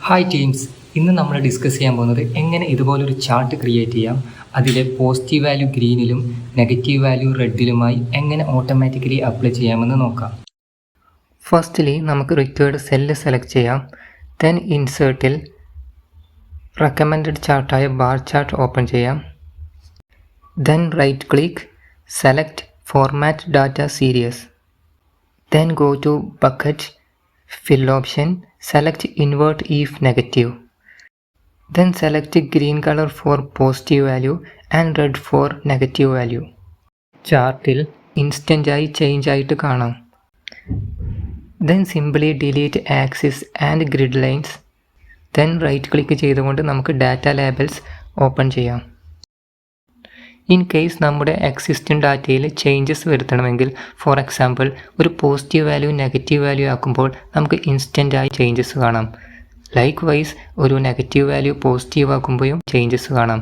Hi teams, ഇന്ന് നമ്മൾ discuss ചെയ്യാൻ പോകുന്നത് എങ്ങനെ ഇതുപോലൊരു ചാർട്ട് ക്രിയേറ്റ് ചെയ്യാം, അതിലെ പോസിറ്റീവ് വാല്യൂ ഗ്രീനിലും നെഗറ്റീവ് വാല്യൂ റെഡിലുമായി എങ്ങനെ ഓട്ടോമാറ്റിക്കലി അപ്ലൈ ചെയ്യാമെന്ന് നോക്കാം. ഫസ്റ്റ്ലി നമുക്ക് റിക്വയർഡ് സെല്ല് സെലക്ട് ചെയ്യാം. ദെൻ ഇൻസേർട്ടിൽ റെക്കമെൻഡഡ് ചാർട്ടായ ബാർ ചാർട്ട് ഓപ്പൺ ചെയ്യാം. Then right click, select format data series. Then go to bucket, fill option, select invert if negative. Then select green color for positive value and red for negative value. ചാർട്ടിൽ instant ആയി change ആയിട്ട് കാണാം. Then simply delete axis and grid lines. Then right click ചെയ്തുകൊണ്ട് നമുക്ക് data labels open ചെയ്യാം. In case നമ്മുടെ existing ഡാറ്റയിൽ changes വരുത്തണമെങ്കിൽ, for example ഒരു പോസിറ്റീവ് വാല്യൂ നെഗറ്റീവ് വാല്യൂ ആക്കുമ്പോൾ നമുക്ക് ഇൻസ്റ്റൻ്റായി ചേഞ്ചസ് കാണാം. ലൈക്ക് വൈസ് ഒരു നെഗറ്റീവ് വാല്യൂ പോസിറ്റീവ് ആക്കുമ്പോഴും ചേഞ്ചസ് കാണാം.